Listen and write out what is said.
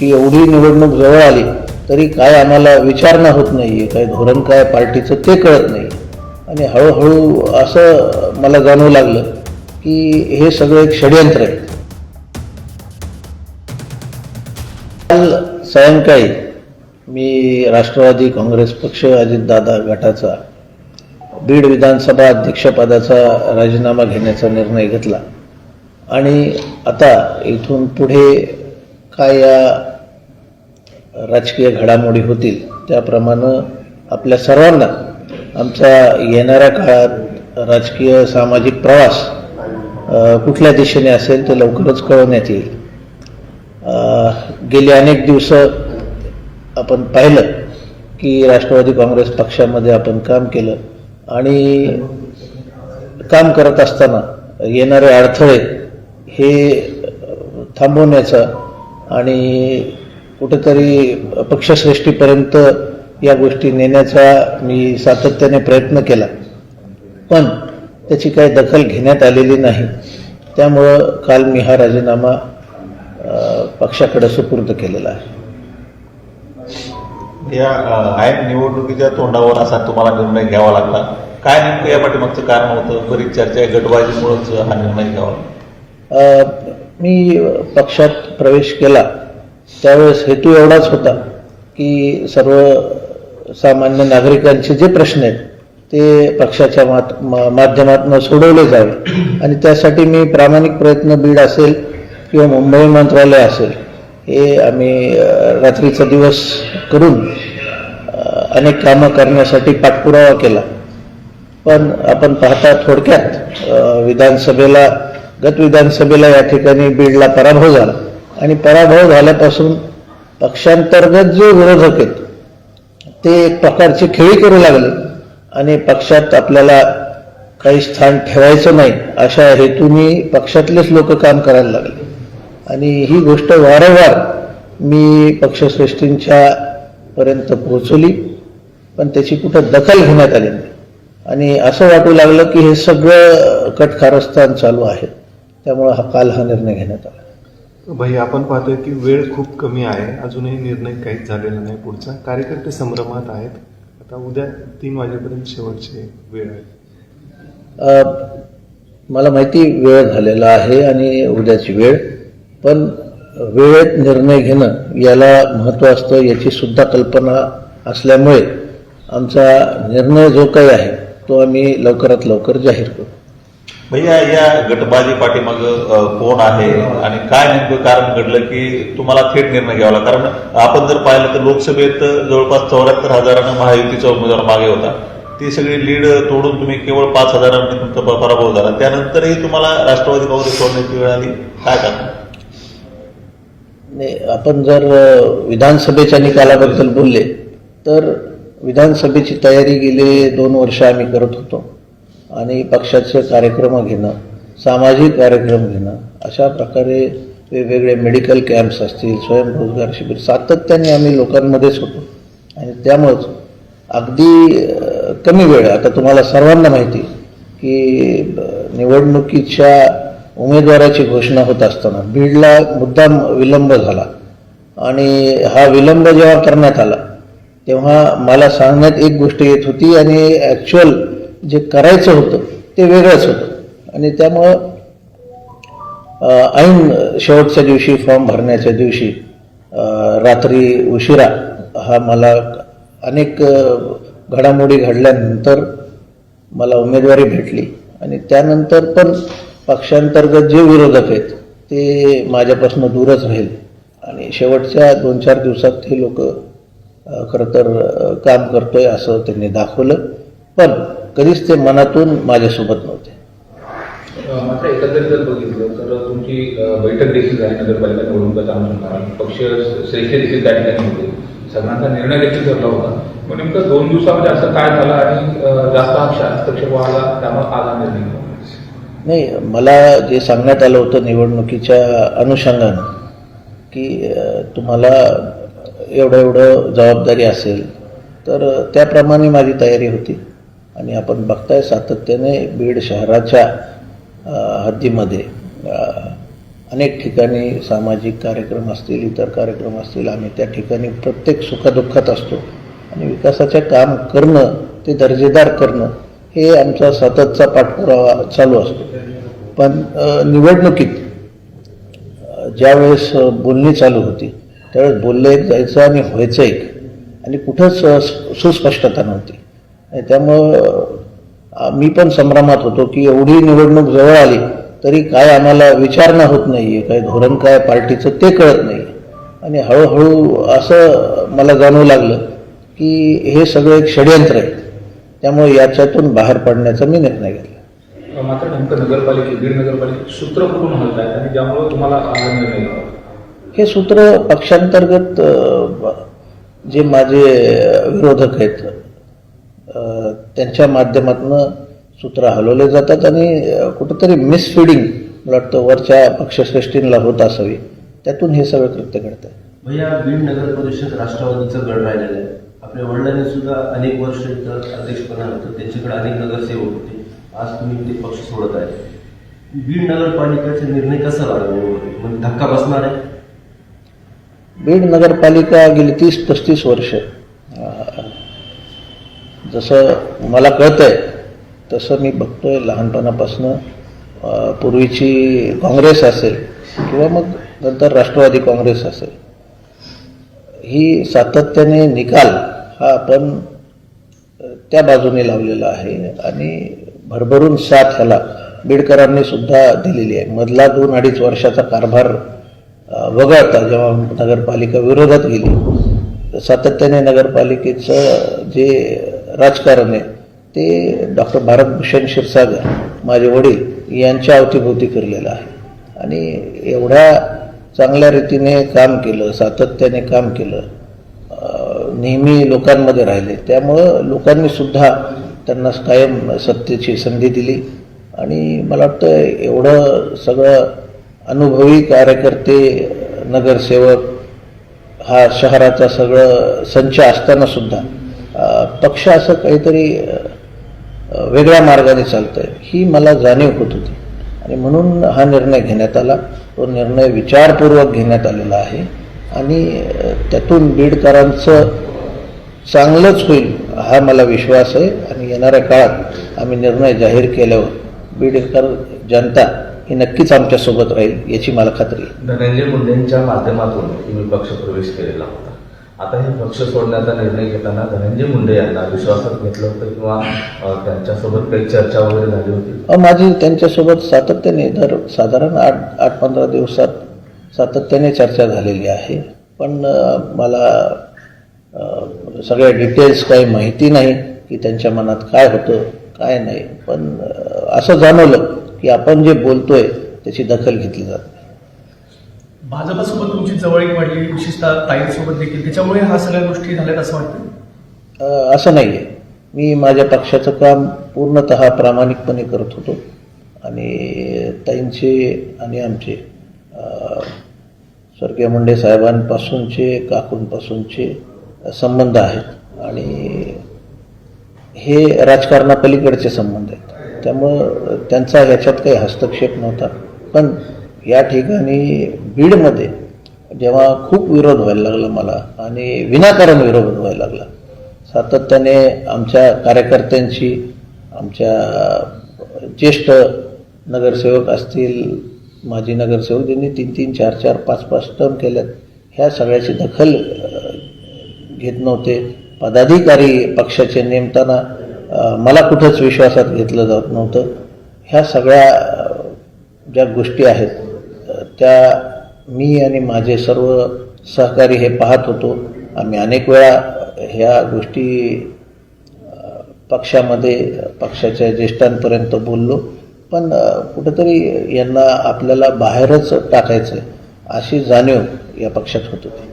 की एवढी निवडणूक जवळ आली तरी काय आम्हाला विचारणा होत नाही आहे, काय धोरण काय पार्टीचं ते कळत नाही. आणि हळूहळू असं मला जाणवू लागलं की हे सगळं एक षडयंत्र आहे. काल सायंकाळी मी राष्ट्रवादी काँग्रेस पक्ष अजितदादा गटाचा बीड विधानसभा अध्यक्षपदाचा राजीनामा घेण्याचा निर्णय घेतला आणि आता इथून पुढे काय या राजकीय घडामोडी होतील त्याप्रमाणे आपल्या सर्वांना आमचा येणाऱ्या काळात राजकीय सामाजिक प्रवास कुठल्या दिशेने असेल ते लवकरच कळवण्यात येईल. गेली अनेक दिवस आपण पाहिलं की राष्ट्रवादी काँग्रेस पक्षामध्ये आपण काम केलं आणि काम करत असताना येणारे अडथळे हे थांबवण्याचा आणि कुठेतरी पक्षश्रेष्ठीपर्यंत या गोष्टी नेण्याचा मी सातत्याने प्रयत्न केला, पण त्याची काही दखल घेण्यात आलेली नाही. त्यामुळं काल मी हा राजीनामा पक्षाकडे सुपूर्द केलेला आहे. या ऐन निवडणुकीच्या तोंडावर असा तुम्हाला निर्णय घ्यावा लागला, काय नेमकं या पाठीमागचं कारण होतं? बरीच चर्चा आहे, गटबाजीमुळेच हा निर्णय घ्यावा लागला. मी पक्षात प्रवेश केला त्यावेळेस हेतू एवढाच होता की सर्वसामान्य नागरिकांचे जे प्रश्न आहेत ते पक्षाच्या माध्यमातून सोडवले जावे आणि त्यासाठी मी प्रामाणिक प्रयत्न बीड असेल किंवा मुंबई मंत्रालय असेल हे आम्ही रात्रीचा दिवस करून अनेक कामं करण्यासाठी पाठपुरावा केला. पण आपण पाहता थोडक्यात गत विधानसभेला या ठिकाणी बीडला पराभव झाला आणि पराभव झाल्यापासून पक्षांतर्गत जे विरोधक आहेत ते एक प्रकारची खेळी करू लागले आणि पक्षात आपल्याला काही स्थान ठेवायचं नाही अशा हेतूने पक्षातलेच लोक काम करायला लागले आणि ही गोष्ट वारंवार मी पक्षश्रेष्ठींच्या पर्यंत पोहोचवली, पण त्याची कुठं दखल घेण्यात आली नाही आणि असं वाटू लागलं की हे सगळं कटकारस्थान चालू आहे. त्यामुळं काल हा निर्णय घेण्यात आला. भाई, आपण पाहतोय की वेळ खूप कमी आहे, अजूनही निर्णय काहीच झालेला नाही. पुढचा कार्यकर्ते संभ्रमात आहेत. आता उद्या 3 वाजेपर्यंत शेवटची वेळ आहे. मला माहिती वेळ झालेला आहे आणि उद्याची वेळ, पण वेळेत निर्णय घेणं याला महत्त्व असतं याची सुद्धा कल्पना असल्यामुळे आमचा निर्णय जो काही आहे तो आम्ही लवकरात लवकर जाहीर करू. भैया, या गटबाजी पाठीमाग कोण आहे आणि काय नेमकं कारण घडलं की तुम्हाला थेट निर्णय घ्यावा लागला? कारण आपण जर पाहिलं तर लोकसभेत जवळपास 74,000 महायुतीचा उमेदवार मागे होता. ती सगळी लीड तोडून तुम्ही केवळ 5,000 तुमचा पराभव झाला. त्यानंतरही तुम्हाला राष्ट्रवादी काँग्रेस सोडण्याची वेळ आली, काय कारण? आपण जर विधानसभेच्या निकालाबद्दल बोलले तर विधानसभेची तयारी गेले 2 वर्ष आम्ही करत होतो आणि पक्षाचे कार्यक्रम घेणं, सामाजिक कार्यक्रम घेणं, अशा प्रकारे वेगवेगळे मेडिकल कॅम्प्स असतील, स्वयंरोजगार शिबिर सातत्याने आम्ही लोकांमध्येच होतो आणि त्यामुळंच अगदी कमी वेळ, आता तुम्हाला सर्वांना माहिती की निवडणुकीच्या उमेदवाराची घोषणा होत असताना बीडला मुद्दाम विलंब झाला आणि हा विलंब जेव्हा करण्यात आला तेव्हा मला सांगण्यात एक गोष्ट येत होती आणि ॲक्च्युअल जे करायचं होतं ते वेगळंच होतं आणि त्यामुळं ऐन शेवटच्या दिवशी फॉर्म भरण्याच्या दिवशी रात्री उशिरा हा मला अनेक घडामोडी घडल्यानंतर मला उमेदवारी भेटली आणि त्यानंतर पण पक्षांतर्गत जे विरोधक आहेत ते माझ्यापासून दूरच राहील आणि शेवटच्या 2-4 दिवसात हे लोक खरं तर काम करतोय असं त्यांनी दाखवलं, पण कधीच ते मनातून माझ्यासोबत नव्हते. मात्र एकंदरीत जर बघितलं तर तुमची बैठक देखील झाली नगरपालिका निवडणुकीचा अनुषंगाने, पक्ष श्रेष्ठ देखील त्या ठिकाणी होते, सगळ्यांचा निर्णय देखील ठरला होता. मग नेमकं 2 दिवसामध्ये असं काय झालं आणि जास्त हस्तक्षेप आला त्यामुळे आज हा निर्णय? नाही, मला जे सांगण्यात आलं होतं निवडणुकीच्या अनुषंगानं की तुम्हाला एवढं जबाबदारी असेल तर त्याप्रमाणे माझी तयारी होती आणि आपण बघताय सातत्याने बीड शहराच्या हद्दीमध्ये अनेक ठिकाणी सामाजिक कार्यक्रम असतील, इतर कार्यक्रम असतील, आम्ही त्या ठिकाणी प्रत्येक सुखदुःखात असतो आणि विकासाचे काम करणं, ते दर्जेदार करणं हे आमचा सततचा पाठपुरावा चालू असतो. पण निवडणुकीत ज्यावेळेस बोलणी चालू होती त्यावेळेस बोललं एक जायचं आणि व्हायचं एक, आणि कुठंच सुस्पष्टता नव्हती. आणि त्यामुळं मी पण संभ्रमात होतो की एवढी निवडणूक जवळ आली तरी काय आम्हाला विचारणा होत नाही आहे, काय धोरण काय पार्टीचं ते कळत नाही. आणि हळूहळू असं मला जाणवू लागलं की हे सगळं एक षडयंत्र आहे. त्यामुळे याच्यातून बाहेर पडण्याचा मी निर्णय घेतला. मात्र नेमकं नगरपालिकेत, बीड नगरपालिकेत सूत्र कुठून हलत आहेत आणि ज्यामुळे तुम्हाला हा निर्णय घ्यावा? हे सूत्र पक्षांतर्गत जे माझे विरोधक आहेत त्यांच्या माध्यमातून सूत्र हलवले जातात आणि कुठंतरी मिसफिडिंग मला वाटतं वरच्या पक्षश्रेष्ठींना होत असावी, त्यातून हे सगळं कृत्य घडतं. भैया, बीड नगर परिषद राष्ट्रवादीचं गड राहिलेलं आहे. आपल्या वडिलांनी सुद्धा अनेक वर्ष इथं अध्यक्षपणा होतं, त्यांच्याकडे अनेक नगरसेवक होते. आज तुम्ही ते पक्ष सोडत आहे. बीड नगरपालिकेचा निर्णय कसा लागला? म्हणजे धक्का बसणार आहे? बीड नगरपालिका गेली 30-35 वर्ष जसं मला कळतंय तसं मी बघतोय लहानपणापासून, पूर्वीची काँग्रेस असेल किंवा मग नंतर राष्ट्रवादी काँग्रेस असेल, ही सातत्याने निकाल हा आपण त्या बाजूने लावलेला आहे आणि भरभरून साथ ह्याला बीडकरांनी सुद्धा दिलेली आहे. मधला 2-2.5 वर्षाचा कारभार वगळता जेव्हा नगरपालिका विरोधात गेली, सातत्याने नगरपालिकेचं जे राजकारण आहे ते डॉक्टर भारतभूषण क्षीरसागर माझे वडील यांच्या अवतीभोवती फिरलेलं आहे. आणि एवढ्या चांगल्या रीतीने काम केलं, सातत्याने काम केलं, नेहमी लोकांमध्ये राहिले, त्यामुळं लोकांनी सुद्धा त्यांना कायम सत्तेची संधी दिली. आणि मला वाटतं एवढं सगळं अनुभवी कार्यकर्ते, नगरसेवक, हा शहराचा सगळं संच असताना सुद्धा पक्ष असं काहीतरी वेगळ्या मार्गाने चालतंय ही मला जाणीव होत होती. आणि म्हणून हा निर्णय घेण्यात आला. तो निर्णय विचारपूर्वक घेण्यात आलेला आहे आणि त्यातून बीडकरांचं चांगलंच होईल हा मला विश्वास आहे. आणि येणाऱ्या काळात आम्ही निर्णय जाहीर केल्यावर बीडकर जनता ही नक्कीच आमच्यासोबत राहील याची मला खात्री आहे. धनंजय मुंडेंच्या माध्यमातून तुम्ही पक्ष प्रवेश केलेला होता. आता हे पक्ष सोडण्याचा निर्णय घेताना धनंजय मुंडे यांना विश्वासात घेतलं होतं किंवा त्यांच्यासोबत काही चर्चा वगैरे झाली होती? माझी त्यांच्यासोबत सातत्याने साधारण 8-15 दिवसात सातत्याने चर्चा झालेली आहे. पण मला सगळ्या डिटेल्स काही माहिती नाही की त्यांच्या मनात काय होतं काय नाही. पण असं जाणवलं की आपण जे बोलतोय त्याची दखल घेतली जाते. भाजपसोबत तुमची जवळीक वाढली, विशेषतः ताईंसोबत देखील, त्याच्यामुळे ह्या सगळ्या गोष्टी झाल्यात असं वाटतं? असं नाही आहे. मी माझ्या पक्षाचं काम पूर्णतः प्रामाणिकपणे करत होतो आणि ताईंचे आणि आमचे स्वर्गीय मुंडे साहेबांपासूनचे, काकूंपासूनचे संबंध आहेत आणि हे राजकारणापलीकडचे संबंध आहेत. त्यामुळं त्यांचा ह्याच्यात काही हस्तक्षेप नव्हता. पण या ठिकाणी बीडमध्ये जेव्हा खूप विरोध व्हायला लागला मला आणि विनाकारण विरोध व्हायला लागला, सातत्याने आमच्या कार्यकर्त्यांची, आमच्या ज्येष्ठ नगरसेवक असतील, माजी नगरसेवक ज्यांनी 3-3, 4-4, 5-5 टर्म केल्यात, ह्या सगळ्याची दखल घेत नव्हते. पदाधिकारी पक्षाचे नेमताना मला कुठंच विश्वासात घेतलं जात नव्हतं. ह्या सगळ्या ज्या गोष्टी आहेत त्या मी आणि माझे सर्व सहकारी हे पाहत होतो. आम्ही अनेक वेळा ह्या गोष्टी पक्षामध्ये पक्षाच्या ज्येष्ठांपर्यंत बोललो. पण कुठंतरी यांना आपल्याला बाहेरच टाकायचं अशी जाणीव या पक्षात होत होती.